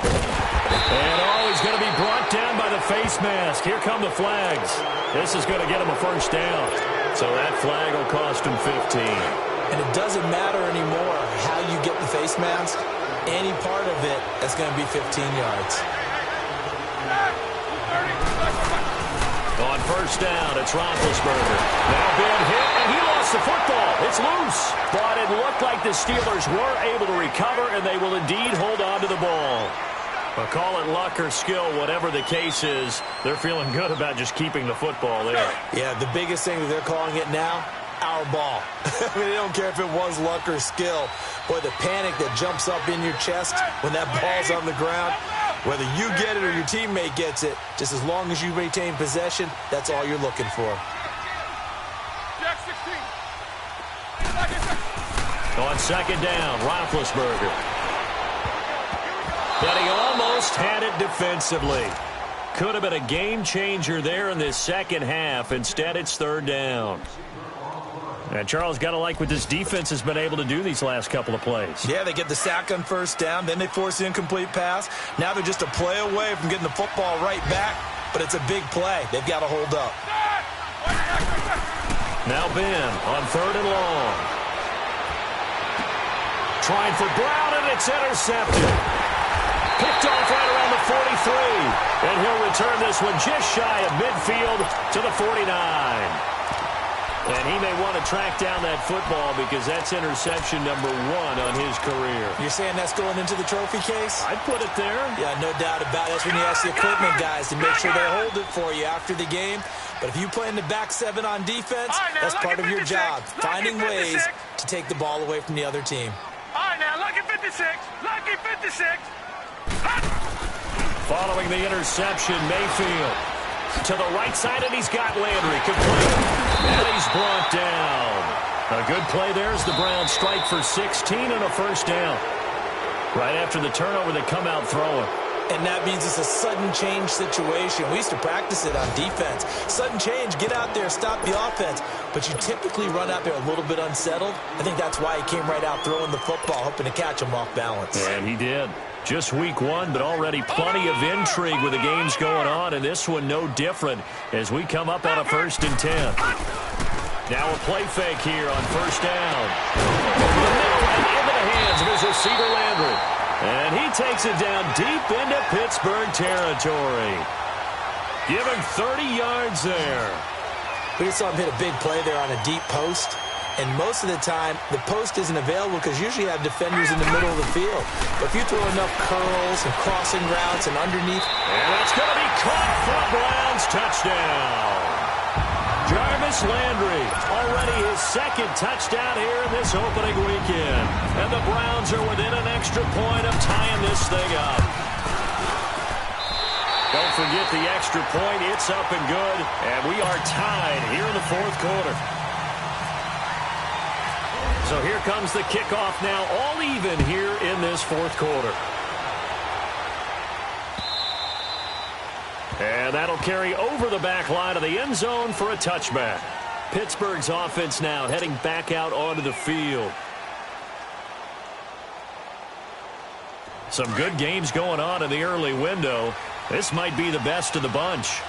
And he's going to be brought down by the face mask. Here come the flags. This is going to get him a first down. So that flag will cost him 15. And it doesn't matter anymore how you get the face mask. Any part of it is going to be 15 yards. On first down, it's Roethlisberger. Now been hit, and he lost the football. It's loose. But it looked like the Steelers were able to recover, and they will indeed hold on to the ball. But call it luck or skill, whatever the case is, they're feeling good about just keeping the football there. Yeah, the biggest thing that they're calling it now, our ball. I mean, they don't care if it was luck or skill. Boy, the panic that jumps up in your chest when that ball's on the ground, whether you get it or your teammate gets it, just as long as you retain possession, that's all you're looking for. Jack 16. On second down, Roethlisberger. But he almost had it defensively. Could have been a game changer there in this second half. Instead, it's third down. And Charles, got to like what this defense has been able to do these last couple of plays. Yeah, they get the sack on first down, then they force the incomplete pass. Now they're just a play away from getting the football right back, but it's a big play. They've got to hold up. Now Ben on third and long. Trying for Brown, and it's intercepted. Picked off right around the 43. And he'll return this one just shy of midfield to the 49. And he may want to track down that football because that's interception number 1 on his career. You're saying that's going into the trophy case? I'd put it there. Yeah, no doubt about it. That's when you ask the equipment guys to make sure they hold it for you after the game. But if you play in the back 7 on defense, that's part of your job, finding ways to take the ball away from the other team. All right, now, lucky 56. Lucky 56. Following the interception, Mayfield to the right side, and he's got Landry. Complete. And he's brought down. A good play there as the Browns strike for 16 and a first down. Right after the turnover, they come out throwing. And that means it's a sudden change situation. We used to practice it on defense. Sudden change, get out there, stop the offense. But you typically run out there a little bit unsettled. I think that's why he came right out throwing the football, hoping to catch him off balance. And he did. Just week one, but already plenty of intrigue with the games going on, and this one no different as we come up on a 1st and 10. Now a play fake here on first down. Over the middle and into the hands of his receiver, Landry. And he takes it down deep into Pittsburgh territory. Give him 30 yards there. We just saw him hit a big play there on a deep post. And most of the time, the post isn't available because usually you have defenders in the middle of the field. But if you throw enough curls and crossing routes and underneath. And that's going to be caught for a Browns touchdown. Jarvis Landry, already his 2nd touchdown here in this opening weekend. And the Browns are within an extra point of tying this thing up. Don't forget the extra point. It's up and good. And we are tied here in the 4th quarter. So here comes the kickoff now, all even here in this 4th quarter. And that'll carry over the back line of the end zone for a touchback. Pittsburgh's offense now heading back out onto the field. Some good games going on in the early window. This might be the best of the bunch.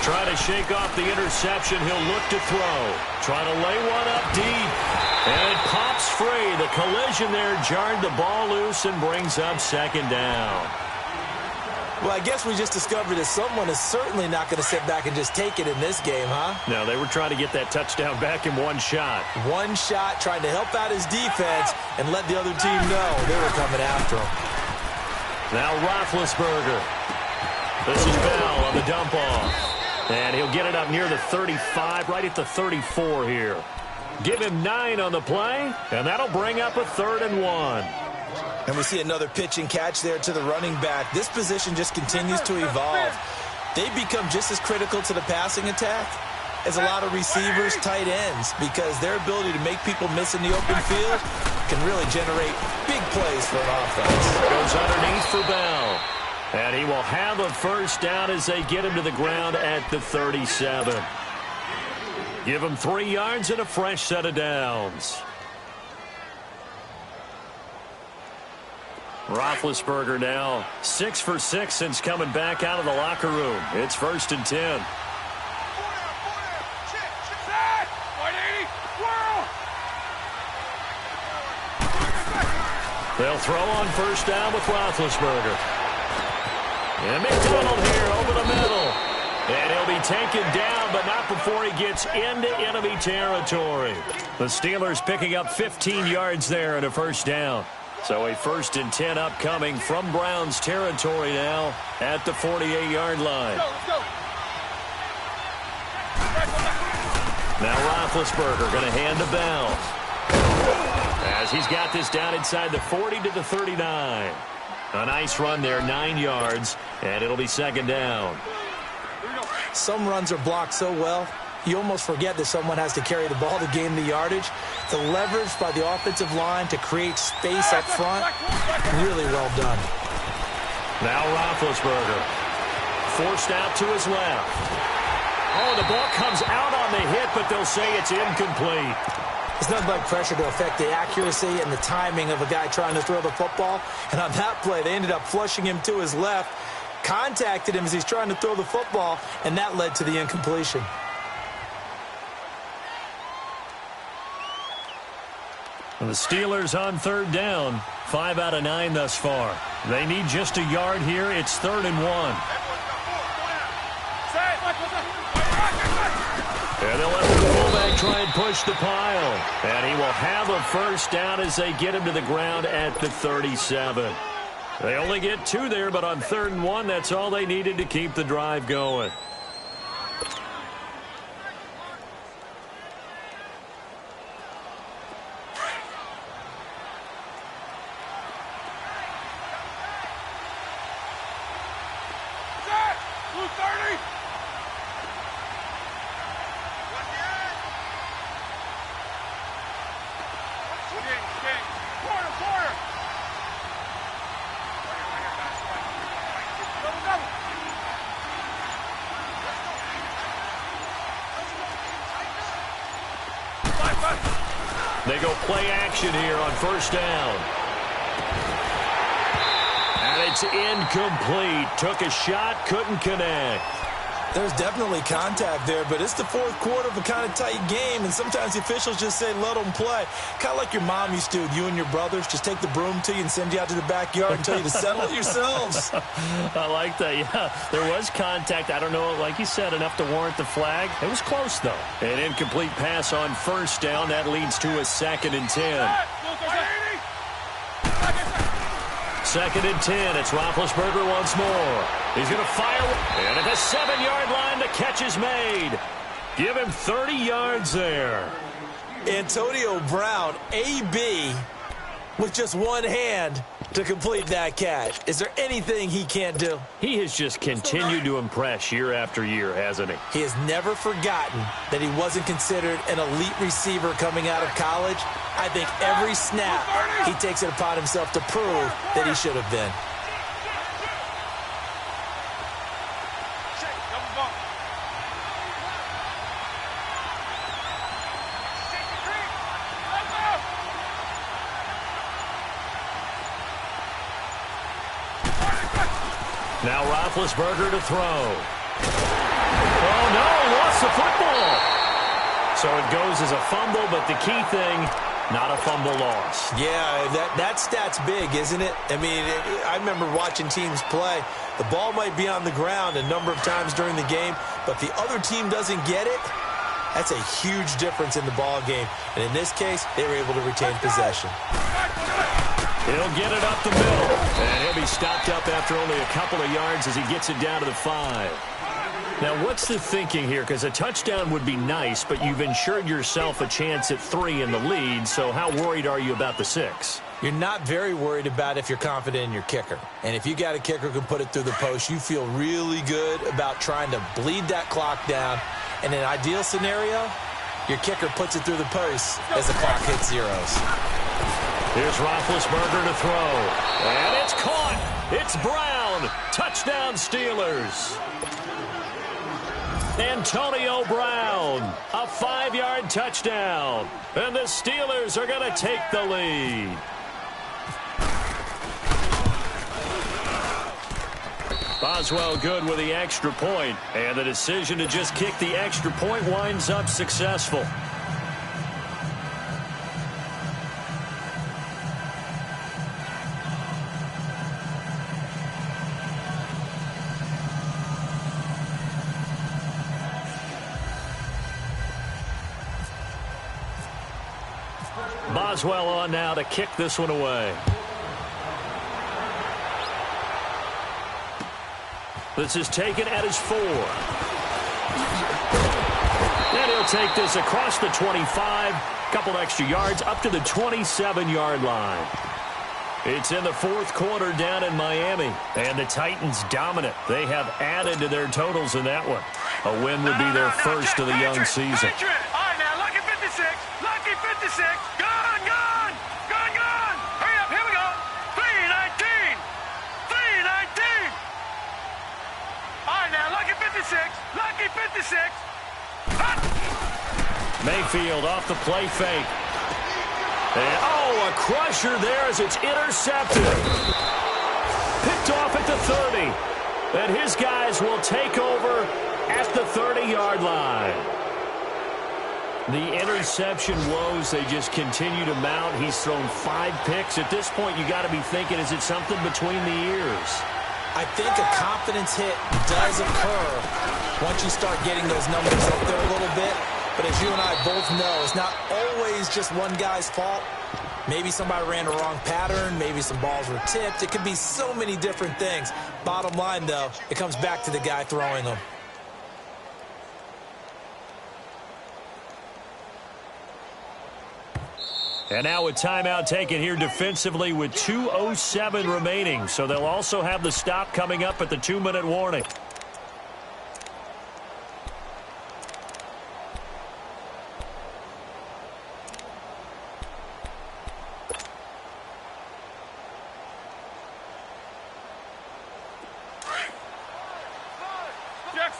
Try to shake off the interception. He'll look to throw. Try to lay one up deep. And it pops free. The collision there jarred the ball loose and brings up 2nd down. Well, I guess we just discovered that someone is certainly not going to sit back and just take it in this game, huh? No, they were trying to get that touchdown back in one shot. One shot, trying to help out his defense and let the other team know they were coming after him. Now Roethlisberger. This is Bell on the dump off. And he'll get it up near the 35, right at the 34 here. Give him 9 on the play, and that'll bring up a 3rd and 1. And we see another pitch and catch there to the running back. This position just continues to evolve. They've become just as critical to the passing attack as a lot of receivers, tight ends, because their ability to make people miss in the open field can really generate big plays for an offense. Goes underneath for Bell. And he will have a first down as they get him to the ground at the 37. Give him 3 yards and a fresh set of downs. Roethlisberger now 6 for 6 since coming back out of the locker room. It's 1st and 10. They'll throw on first down with Roethlisberger. And McDonald here over the middle. And he'll be taken down, but not before he gets into enemy territory. The Steelers picking up 15 yards there and a first down. So a 1st and 10 upcoming from Browns territory now at the 48-yard line. Now Roethlisberger going to hand to Bell. As he's got this down inside the 40 to the 39. A nice run there, 9 yards, and it'll be 2nd down. Some runs are blocked so well, you almost forget that someone has to carry the ball to gain the yardage. The leverage by the offensive line to create space up front, really well done. Now Roethlisberger, forced out to his left. Oh, the ball comes out on the hit, but they'll say it's incomplete. It's nothing like pressure to affect the accuracy and the timing of a guy trying to throw the football. And on that play, they ended up flushing him to his left, contacted him as he's trying to throw the football, and that led to the incompletion. The Steelers on 3rd down, 5 out of 9 thus far. They need just a yard here. It's 3rd and 1. And they'll let the fullback try and push the pile. And he will have a first down as they get him to the ground at the 37. They only get 2 there, but on 3rd and 1, that's all they needed to keep the drive going. Quarter. Double. They go play action here on first down. And it's incomplete. Took a shot, couldn't connect. There's definitely contact there, but it's the fourth quarter of a kind of tight game, and sometimes the officials just say, let them play. Kind of like your mom used to with you and your brothers. Just take the broom to you and send you out to the backyard and tell you to settle it yourselves. I like that, yeah. There was contact. I don't know, like you said, enough to warrant the flag. It was close, though. An incomplete pass on first down. That leads to a 2nd and 10. 2nd and 10. It's Roethlisberger once more. He's going to fire. And at the 7-yard line, the catch is made. Give him 30 yards there. Antonio Brown, AB, with just one hand to complete that catch. Is there anything he can't do? He has just continued to impress year after year, hasn't he? He has never forgotten that he wasn't considered an elite receiver coming out of college. I think every snap he takes it upon himself to prove that he should have been. Now Roethlisberger to throw. Oh, no, lost the football. So it goes as a fumble, but the key thing, not a fumble loss. Yeah, that stat's big, isn't it? I mean, I remember watching teams play. The ball might be on the ground a number of times during the game, but the other team doesn't get it. That's a huge difference in the ball game. And in this case, they were able to retain possession. He'll get it up the middle, and he'll be stopped up after only a couple of yards as he gets it down to the 5. Now, what's the thinking here? Because a touchdown would be nice, but you've ensured yourself a chance at 3 in the lead, so how worried are you about the 6? You're not very worried about if you're confident in your kicker. And if you got a kicker who can put it through the post, you feel really good about trying to bleed that clock down. In an ideal scenario, your kicker puts it through the post as the clock hits zeros. Here's Roethlisberger to throw. And it's caught. It's Brown. Touchdown, Steelers. Antonio Brown, a 5-yard touchdown. And the Steelers are going to take the lead. Boswell good with the extra point. And the decision to just kick the extra point winds up successful. Boswell on now to kick this one away. This is taken at his 4. And he'll take this across the 25, couple extra yards up to the 27-yard line. It's in the fourth quarter down in Miami, and the Titans dominant. They have added to their totals in that one. A win would be their first of the young season. All right, now, lucky 56. Lucky 56. Gone. Hurry up, here we go. 319. All right, now, lucky 56. Lucky 56. Hut. Mayfield off the play fake. And, oh, a crusher there as it's intercepted. Picked off at the 30. And his guys will take over at the 30-yard line. The interception woes, they just continue to mount. He's thrown 5 picks. At this point, you got to be thinking, is it something between the ears? I think a confidence hit does occur once you start getting those numbers up there a little bit. But as you and I both know, it's not always just one guy's fault. Maybe somebody ran a wrong pattern. Maybe some balls were tipped. It could be so many different things. Bottom line, though, it comes back to the guy throwing them. And now a timeout taken here defensively with 2:07 remaining. So they'll also have the stop coming up at the 2-minute warning.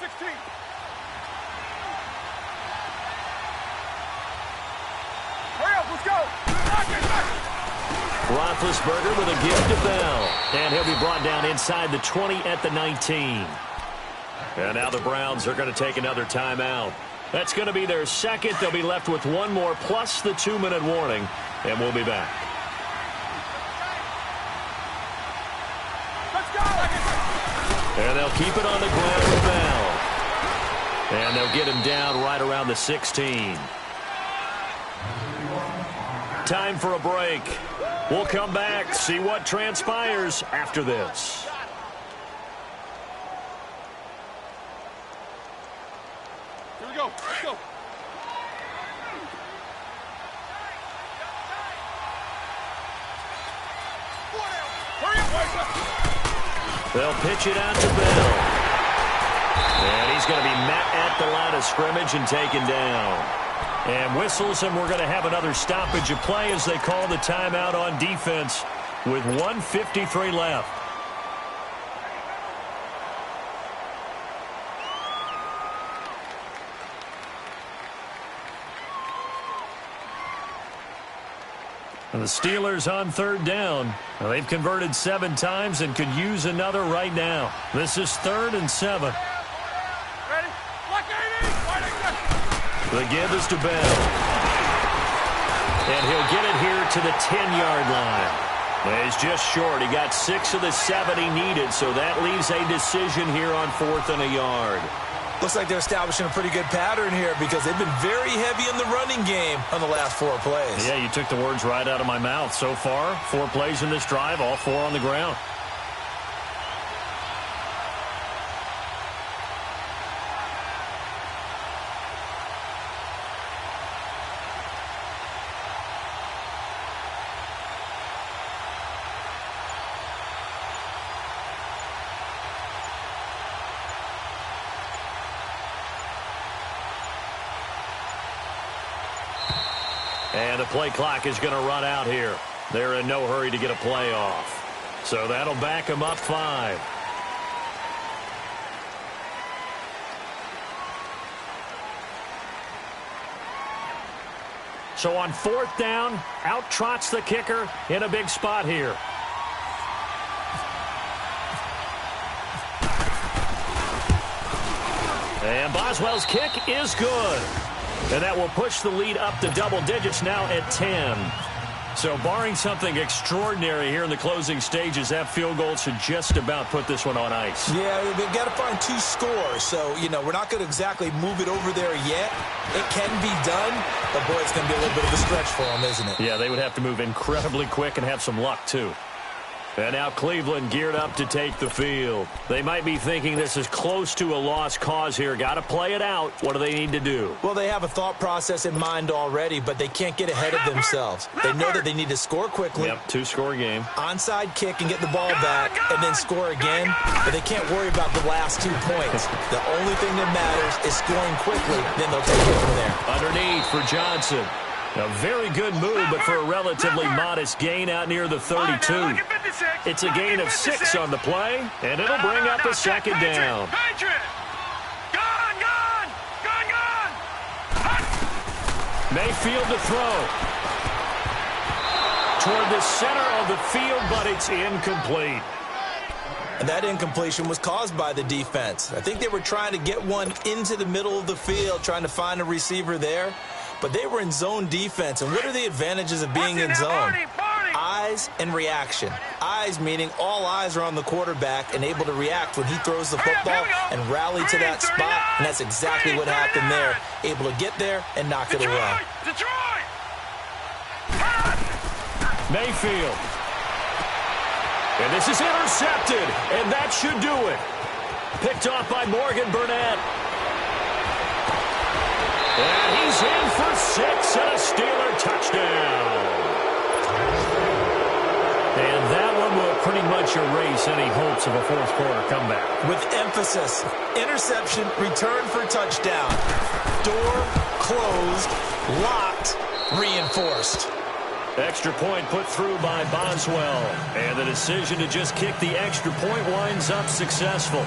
16. Hurry up, let's go. Roethlisberger with a give to Bell. And he'll be brought down inside the 20 at the 19. And now the Browns are going to take another timeout. That's going to be their second. They'll be left with one more plus the 2-minute warning. And we'll be back. Let's go. And they'll keep it on the ground with Bell. And they'll get him down right around the 16. Time for a break. We'll come back, see what transpires after this. Here we go. Let's go. Hurry up, They'll pitch it out to Bell. And he's going to be met at the line of scrimmage and taken down. And whistles, and we're going to have another stoppage of play as they call the timeout on defense with 1:53 left. And the Steelers on third down. Well, they've converted 7 times and could use another right now. This is 3rd and 7. Ready? Lock 80. The give is to Bell. And he'll get it here to the 10-yard line. He's just short. He got 6 of the 7 he needed, so that leaves a decision here on 4th and a yard. Looks like they're establishing a pretty good pattern here because they've been very heavy in the running game on the last 4 plays. Yeah, you took the words right out of my mouth. So far, 4 plays in this drive, all 4 on the ground. And the play clock is going to run out here. They're in no hurry to get a play off. So that'll back them up 5. So on 4th down, out trots the kicker in a big spot here. And Boswell's kick is good. And that will push the lead up to double digits now at 10. So barring something extraordinary here in the closing stages, that field goal should just about put this one on ice. Yeah, they've got to find 2 scores. So, you know, we're not going to exactly move it over there yet. It can be done, but, boy, it's going to be a little bit of a stretch for them, isn't it? Yeah, they would have to move incredibly quick and have some luck, too. And now Cleveland geared up to take the field. They might be thinking this is close to a lost cause here. Got to play it out. What do they need to do? Well, they have a thought process in mind already, but they can't get ahead of themselves. They know that they need to score quickly. Yep, 2-score game. Onside kick and get the ball back and then score again. But they can't worry about the last 2 points. The only thing that matters is scoring quickly. Then they'll take it from there. Underneath for Johnson. A very good move, but for a relatively modest gain out near the 32. It's a gain of 6 on the play, and it'll bring up a second down. Mayfield to throw. Toward the center of the field, but it's incomplete. And that incompletion was caused by the defense. I think they were trying to get one into the middle of the field, trying to find a receiver there. But they were in zone defense. And what are the advantages of being in zone? Eyes and reaction. Eyes meaning all eyes are on the quarterback and able to react when he throws the football and rally to that spot. And that's exactly what happened there. Able to get there and knock it away. Mayfield. And this is intercepted. And that should do it. Picked off by Morgan Burnett. And he's in for 6 and a Steeler touchdown. And that one will pretty much erase any hopes of a 4th-quarter comeback. With emphasis, interception, return for touchdown. Door closed, locked, reinforced. Extra point put through by Boswell. And the decision to just kick the extra point winds up successful.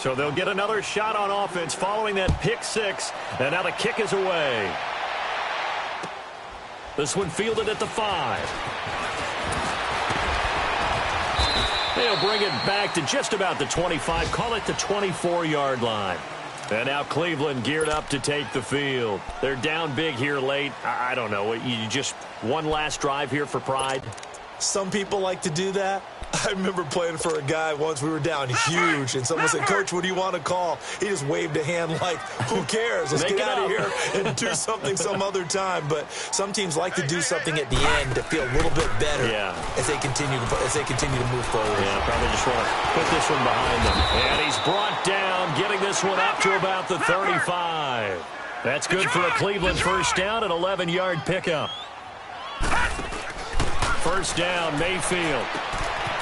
So they'll get another shot on offense following that pick six. And now the kick is away. This one fielded at the 5. They'll bring it back to just about the 25. Call it the 24-yard line. And now Cleveland geared up to take the field. They're down big here late. I don't know. You just one last drive here for pride? Some people like to do that. I remember playing for a guy once. We were down huge, and someone said, "Coach, what do you want to call?" He just waved a hand like, who cares? Let's get out of here and do something some other time. But some teams like to do something at the end to feel a little bit better as they continue to move forward. Yeah, probably just want to put this one behind them. And he's brought down, getting this one up to about the 35. That's good for a Cleveland first down, an 11-yard pickup. First down, Mayfield.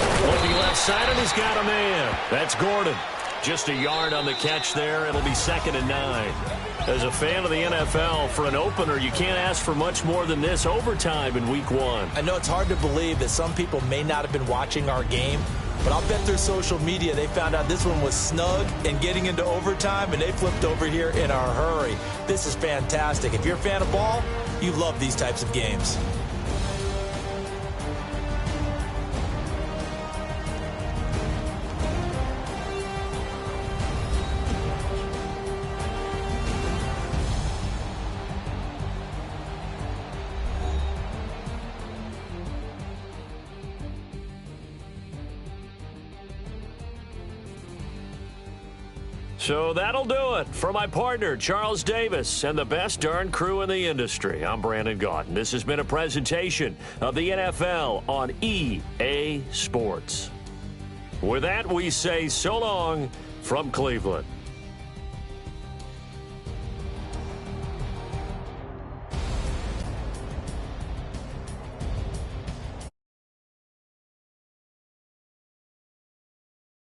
Looking left side, and he's got a man. That's Gordon. Just a yard on the catch there. It'll be 2nd and 9. As a fan of the NFL, for an opener, you can't ask for much more than this. Overtime in week 1. I know it's hard to believe that some people may not have been watching our game, but I'll bet through social media they found out this one was snug and getting into overtime, and they flipped over here in a hurry. This is fantastic. If you're a fan of ball, you love these types of games. So that'll do it for my partner, Charles Davis, and the best darn crew in the industry. I'm Brandon Gaudin. This has been a presentation of the NFL on EA Sports. With that, we say so long from Cleveland.